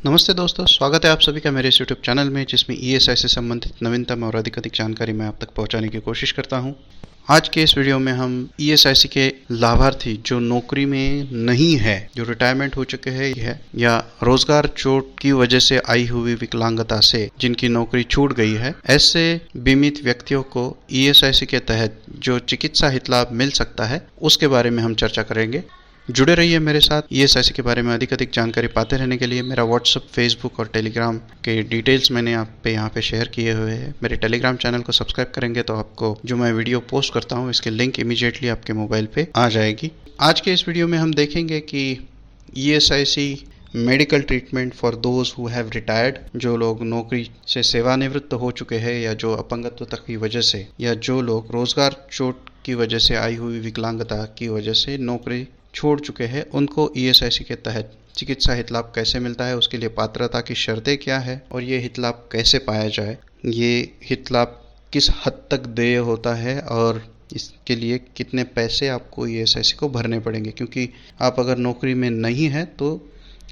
नमस्ते दोस्तों, स्वागत है आप सभी का मेरे इस यूट्यूब चैनल में, जिसमें ईएसआई से संबंधित नवीनतम और अधिक जानकारी मैं आप तक पहुंचाने की कोशिश करता हूं। आज के इस वीडियो में हम ईएसआईसी के लाभार्थी जो नौकरी में नहीं है, जो रिटायरमेंट हो चुके हैं या रोजगार चोट की वजह से आई हुई विकलांगता से जिनकी नौकरी छूट गई है, ऐसे बीमित व्यक्तियों को ईएसआईसी के तहत जो चिकित्सा हित लाभ मिल सकता है उसके बारे में हम चर्चा करेंगे। जुड़े रहिए मेरे साथ। ईएसआईसी के बारे में अधिक जानकारी पाते रहने के लिए मेरा व्हाट्सअप, फेसबुक और टेलीग्राम के डिटेल्स मैंने आप पे यहाँ पे शेयर किए हुए हैं। मेरे टेलीग्राम चैनल को सब्सक्राइब करेंगे तो आपको जो मैं वीडियो पोस्ट करता हूँ इसके लिंक इमीडिएटली आपके मोबाइल पे आ जाएगी। आज के इस वीडियो में हम देखेंगे कि ESIC medical treatment for those who have retired, जो लोग नौकरी से सेवानिवृत्त हो चुके हैं या जो अपंगत्व की वजह से या जो लोग रोजगार चोट की वजह से आई हुई विकलांगता की वजह से नौकरी छोड़ चुके हैं, उनको ईएसआईसी के तहत चिकित्सा हित लाभ कैसे मिलता है, उसके लिए पात्रता की शर्तें क्या है और ये हित लाभ कैसे पाया जाए, ये हित लाभ किस हद तक देय होता है और इसके लिए कितने पैसे आपको ईएसआईसी को भरने पड़ेंगे। क्योंकि आप अगर नौकरी में नहीं हैं तो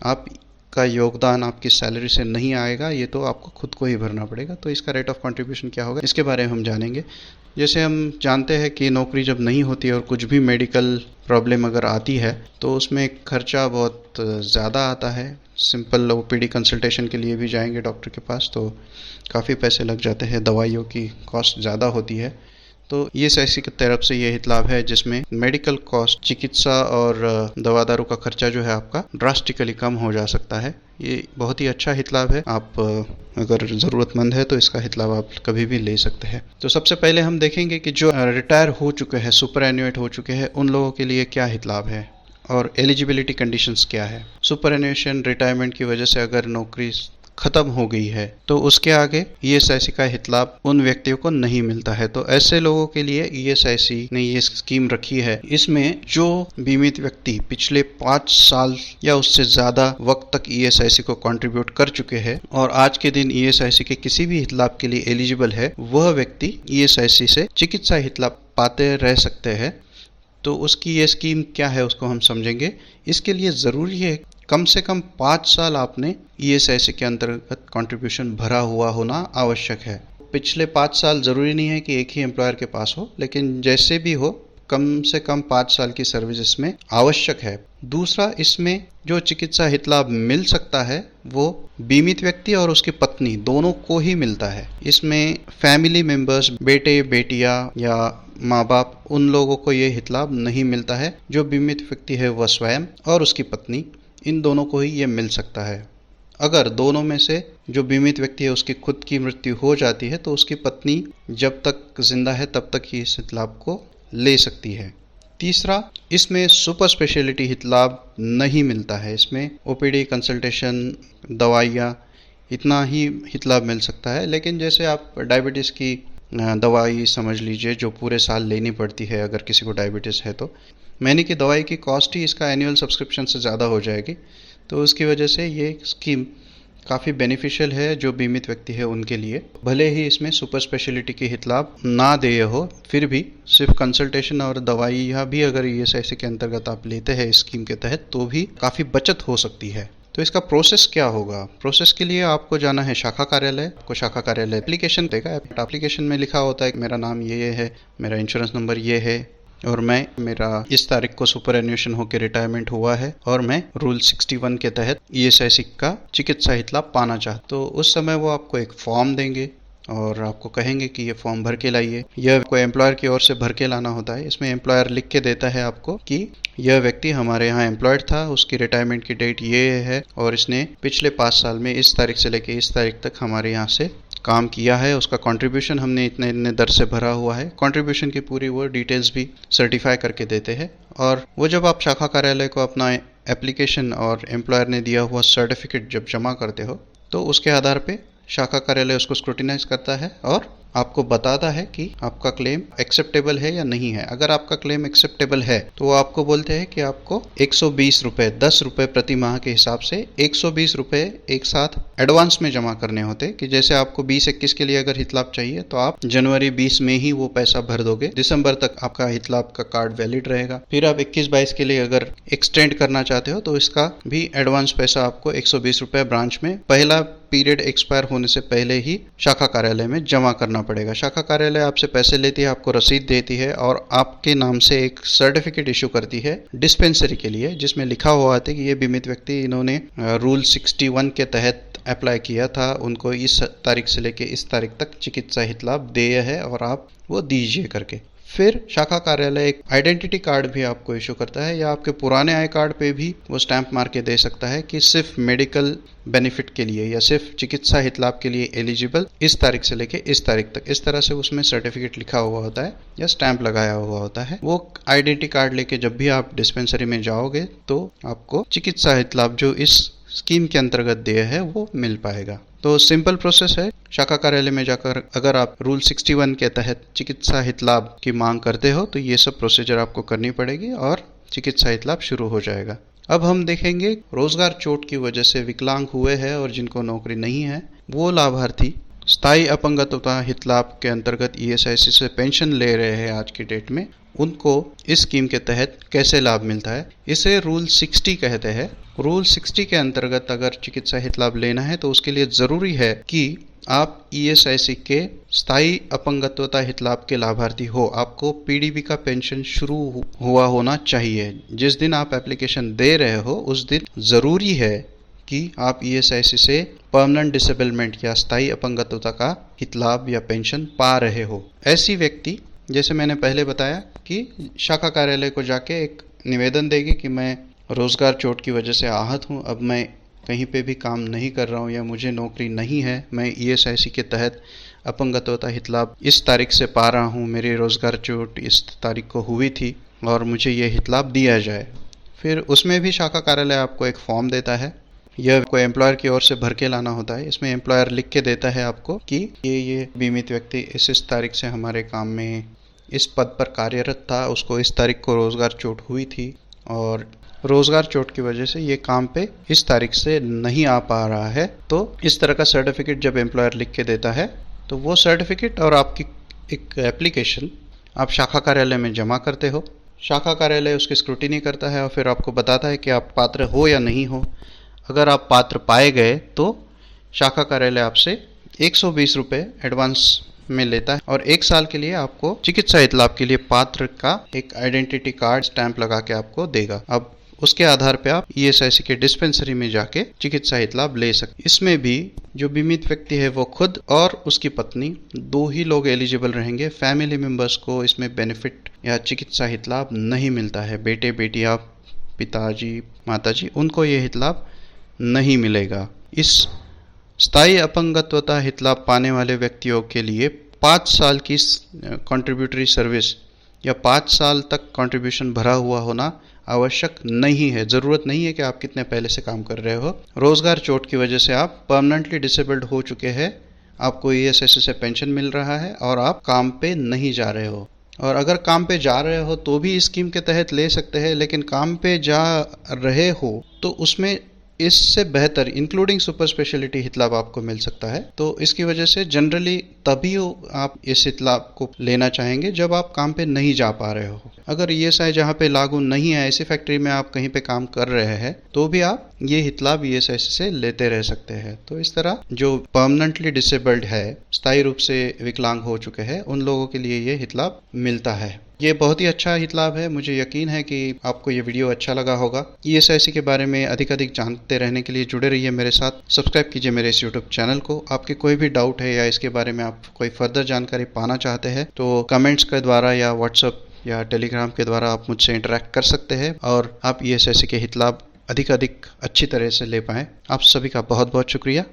आपका योगदान आपकी सैलरी से नहीं आएगा, ये तो आपको खुद को ही भरना पड़ेगा। तो इसका रेट ऑफ कंट्रीब्यूशन क्या होगा, इसके बारे में हम जानेंगे। जैसे हम जानते हैं कि नौकरी जब नहीं होती है और कुछ भी मेडिकल प्रॉब्लम अगर आती है तो उसमें खर्चा बहुत ज़्यादा आता है। सिंपल ओपीडी कंसल्टेशन के लिए भी जाएंगे डॉक्टर के पास तो काफ़ी पैसे लग जाते हैं, दवाइयों की कॉस्ट ज़्यादा होती है। तो ईएसआईसी की तरफ से ये हित लाभ है जिसमें मेडिकल कॉस्ट, चिकित्सा और दवा दारू का खर्चा जो है आपका ड्रास्टिकली कम हो जा सकता है। ये बहुत ही अच्छा हित लाभ है। आप अगर ज़रूरतमंद है तो इसका हित लाभ आप कभी भी ले सकते हैं। तो सबसे पहले हम देखेंगे कि जो रिटायर हो चुके हैं, सुपर एन्युएट हो चुके हैं, उन लोगों के लिए क्या हित लाभ है और एलिजिबिलिटी कंडीशंस क्या है। सुपर एन्युएशन रिटायरमेंट की वजह से अगर नौकरी खत्म हो गई है तो उसके आगे ईएसआईसी का हित लाभ उन व्यक्तियों को नहीं मिलता है। तो ऐसे लोगों के लिए ईएसआईसी ने ये स्कीम रखी है। इसमें जो बीमित व्यक्ति पिछले 5 साल या उससे ज्यादा वक्त तक ईएसआईसी को कंट्रीब्यूट कर चुके हैं और आज के दिन ईएसआईसी के किसी भी हित लाभ के लिए एलिजिबल है, वह व्यक्ति ईएसआईसी से चिकित्सा हित लाभ पाते रह सकते हैं। तो उसकी ये स्कीम क्या है उसको हम समझेंगे। इसके लिए ज़रूरी है कम से कम 5 साल आपने ईएसआईसी के अंतर्गत कंट्रीब्यूशन भरा हुआ होना आवश्यक है। पिछले 5 साल ज़रूरी नहीं है कि एक ही एम्प्लॉयर के पास हो, लेकिन जैसे भी हो कम से कम 5 साल की सर्विस इसमें आवश्यक है। दूसरा, इसमें जो चिकित्सा हित लाभ मिल सकता है वो बीमित व्यक्ति और उसकी पत्नी दोनों को ही मिलता है। इसमें फैमिली मेंबर्स, बेटे बेटियां या माँ बाप, उन लोगों को ये हित लाभ नहीं मिलता है। जो बीमित व्यक्ति है वह स्वयं और उसकी पत्नी, इन दोनों को ही ये मिल सकता है। अगर दोनों में से जो बीमित व्यक्ति है उसकी खुद की मृत्यु हो जाती है तो उसकी पत्नी जब तक जिंदा है तब तक ही इस हित लाभ को ले सकती है। तीसरा, इसमें सुपर स्पेशलिटी हित लाभ नहीं मिलता है। इसमें ओपीडी कंसल्टेशन, दवाइयाँ, इतना ही हित लाभ मिल सकता है। लेकिन जैसे आप डायबिटीज़ की दवाई समझ लीजिए जो पूरे साल लेनी पड़ती है, अगर किसी को डायबिटीज़ है तो महीने की दवाई की कॉस्ट ही इसका एनुअल सब्सक्रिप्शन से ज़्यादा हो जाएगी। तो उसकी वजह से ये स्कीम काफ़ी बेनिफिशियल है जो बीमित व्यक्ति है उनके लिए। भले ही इसमें सुपर स्पेशलिटी के हित लाभ ना देय हो, फिर भी सिर्फ कंसल्टेशन और दवाइयाँ भी अगर ईएसआईसी के अंतर्गत आप लेते हैं इस स्कीम के तहत तो भी काफ़ी बचत हो सकती है। तो इसका प्रोसेस क्या होगा? प्रोसेस के लिए आपको जाना है शाखा कार्यालय। आपको शाखा कार्यालय एप्लीकेशन देगा। एप्लीकेशन में लिखा होता है कि मेरा नाम ये है, मेरा इंश्योरेंस नंबर ये है और मेरा इस तारीख को सुपर एन्युएशन होकर रिटायरमेंट हुआ है और मैं रूल 61 के तहत ईएसआईसी का चिकित्सा हित लाभ पाना चाहता। तो उस समय वो आपको एक फॉर्म देंगे और आपको कहेंगे कि ये फॉर्म भर के लाइए। यह कोई एम्प्लॉयर की ओर से भर के लाना होता है। इसमें एम्प्लॉयर लिख के देता है आपको कि यह व्यक्ति हमारे यहाँ एम्प्लॉयड था, उसकी रिटायरमेंट की डेट ये है और इसने पिछले 5 साल में इस तारीख से लेकर इस तारीख तक हमारे यहाँ से काम किया है। उसका कंट्रीब्यूशन हमने इतने दर से भरा हुआ है। कंट्रीब्यूशन की पूरी वो डिटेल्स भी सर्टिफाई करके देते हैं। और वो जब आप शाखा कार्यालय को अपना एप्लीकेशन और एम्प्लॉयर ने दिया हुआ सर्टिफिकेट जब जमा करते हो तो उसके आधार पे शाखा कार्यालय उसको स्क्रूटिनाइज करता है और आपको बताता है कि आपका क्लेम एक्सेप्टेबल है या नहीं है। अगर आपका क्लेम एक्सेप्टेबल है तो वो आपको बोलते हैं कि आपको 120 रुपये, 10 रुपये प्रति माह के हिसाब से 120 रुपये एक साथ एडवांस में जमा करने होते, कि जैसे आपको 20-21 के लिए अगर हित लाभ चाहिए तो आप जनवरी 20 में ही वो पैसा भर दोगे, दिसंबर तक आपका हित लाभ का कार्ड वैलिड रहेगा। फिर आप 21-22 के लिए अगर एक्सटेंड करना चाहते हो तो इसका भी एडवांस पैसा आपको 120 रुपये ब्रांच में पहला पीरियड एक्सपायर होने से पहले ही शाखा कार्यालय में जमा करना पड़ेगा। शाखा कार्यालय आपसे पैसे लेती है, आपको रसीद देती है और आपके नाम से एक सर्टिफिकेट इशू करती है डिस्पेंसरी के लिए, जिसमें लिखा हुआ है कि ये बीमित व्यक्ति इन्होंने रूल 61 के तहत अप्लाई किया था, उनको इस तारीख से लेके इस तारीख तक चिकित्सा हित लाभ देय है और आप वो दीजिए करके। फिर शाखा कार्यालय एक आइडेंटिटी कार्ड भी आपको इशू करता है, या आपके पुराने आई कार्ड पे भी वो स्टैंप मार के दे सकता है कि सिर्फ मेडिकल बेनिफिट के लिए या सिर्फ चिकित्सा हित लाभ के लिए एलिजिबल इस तारीख से लेके इस तारीख तक, इस तरह से उसमें सर्टिफिकेट लिखा हुआ होता है या स्टैंप लगाया हुआ होता है। वो आइडेंटिटी कार्ड लेके जब भी आप डिस्पेंसरी में जाओगे तो आपको चिकित्सा हित लाभ जो इस स्कीम के अंतर्गत देय है वो मिल पाएगा। तो सिंपल प्रोसेस है, शाखा कार्यालय में जाकर अगर आप रूल 61 के तहत चिकित्सा हित लाभ की मांग करते हो तो ये सब प्रोसीजर आपको करनी पड़ेगी और चिकित्सा हित लाभ शुरू हो जाएगा। अब हम देखेंगे रोजगार चोट की वजह से विकलांग हुए हैं और जिनको नौकरी नहीं है, वो लाभार्थी स्थायी अपंगत्वता हित लाभ के अंतर्गत ईएसआईसी से पेंशन ले रहे हैं आज की डेट में, उनको इस स्कीम के तहत कैसे लाभ मिलता है, इसे रूल 60 कहते हैं। रूल 60 के अंतर्गत अगर चिकित्सा हित लाभ लेना है तो उसके लिए ज़रूरी है कि आप ईएसआईसी के स्थायी अपंगत्वता हित लाभ के लाभार्थी हो। आपको पीडीबी का पेंशन शुरू हुआ होना चाहिए। जिस दिन आप एप्लीकेशन दे रहे हो उस दिन ज़रूरी है कि आप ईएसआईसी से परमानेंट डिसेबलमेंट या स्थायी अपंगत्वता का हित लाभ या पेंशन पा रहे हो। ऐसी व्यक्ति, जैसे मैंने पहले बताया कि शाखा कार्यालय को जाके एक निवेदन देगी कि मैं रोजगार चोट की वजह से आहत हूँ, अब मैं कहीं पे भी काम नहीं कर रहा हूँ या मुझे नौकरी नहीं है, मैं ईएसआईसी के तहत अपंगत्वता हित लाभ इस तारीख से पा रहा हूँ, मेरी रोजगार चोट इस तारीख को हुई थी और मुझे ये हित लाभ दिया जाए। फिर उसमें भी शाखा कार्यालय आपको एक फॉर्म देता है, यह कोई एम्प्लॉयर की ओर से भर के लाना होता है। इसमें एम्प्लॉयर लिख के देता है आपको कि ये बीमित व्यक्ति इस तारीख से हमारे काम में इस पद पर कार्यरत था, उसको इस तारीख को रोजगार चोट हुई थी और रोजगार चोट की वजह से ये काम पे इस तारीख से नहीं आ पा रहा है। तो इस तरह का सर्टिफिकेट जब एम्प्लॉयर लिख के देता है तो वो सर्टिफिकेट और आपकी एक एप्लीकेशन आप शाखा कार्यालय में जमा करते हो। शाखा कार्यालय उसकी स्क्रूटिनी करता है और फिर आपको बताता है कि आप पात्र हो या नहीं हो। अगर आप पात्र पाए गए तो शाखा कार्यालय आपसे 120 रुपये एडवांस में लेता है और 1 साल के लिए आपको चिकित्सा हित लाभ के लिए पात्र का एक आइडेंटिटी कार्ड स्टैंप लगा के आपको देगा। अब उसके आधार पे आप ईएसआईसी के डिस्पेंसरी में जाके चिकित्सा हित लाभ ले सकते। इसमें भी जो बीमित व्यक्ति है वो खुद और उसकी पत्नी 2 ही लोग एलिजिबल रहेंगे। फैमिली मेंबर्स को इसमें बेनिफिट या चिकित्सा हित लाभ नहीं मिलता है। बेटे बेटियां, पिताजी माताजी, उनको ये हित लाभ नहीं मिलेगा। इस स्थायी अपंगत्वता हित लाभ पाने वाले व्यक्तियों के लिए 5 साल की कंट्रीब्यूटरी सर्विस या 5 साल तक कंट्रीब्यूशन भरा हुआ होना आवश्यक नहीं है। ज़रूरत नहीं है कि आप कितने पहले से काम कर रहे हो। रोजगार चोट की वजह से आप परमानेंटली डिसेबल्ड हो चुके हैं, आपको ईएसआईसी से पेंशन मिल रहा है और आप काम पे नहीं जा रहे हो। और अगर काम पे जा रहे हो तो भी इस स्कीम के तहत ले सकते हैं, लेकिन काम पे जा रहे हो तो उसमें इससे बेहतर इंक्लूडिंग सुपर स्पेशलिटी हित लाभ आपको मिल सकता है। तो इसकी वजह से जनरली तभी आप इस हित लाभ को लेना चाहेंगे जब आप काम पे नहीं जा पा रहे हो। अगर ईएसआई जहाँ पे लागू नहीं है, ऐसी फैक्ट्री में आप कहीं पे काम कर रहे हैं, तो भी आप ये हित लाभ ईएसआई से लेते रह सकते हैं। तो इस तरह जो परमानेंटली डिसेबल्ड है, स्थायी रूप से विकलांग हो चुके हैं, उन लोगों के लिए ये हित लाभ मिलता है। ये बहुत ही अच्छा हित लाभ है। मुझे यकीन है कि आपको ये वीडियो अच्छा लगा होगा। ईएसआईसी के बारे में अधिक जानते रहने के लिए जुड़े रहिए मेरे साथ। सब्सक्राइब कीजिए मेरे इस यूट्यूब चैनल को। आपके कोई भी डाउट है या इसके बारे में आप कोई फर्दर जानकारी पाना चाहते हैं तो कमेंट्स के द्वारा या व्हाट्सएप या टेलीग्राम के द्वारा आप मुझसे इंटरेक्ट कर सकते हैं और आप ईएसआईसी के हित लाभ अधिक अच्छी तरह से ले पाएँ। आप सभी का बहुत बहुत शुक्रिया।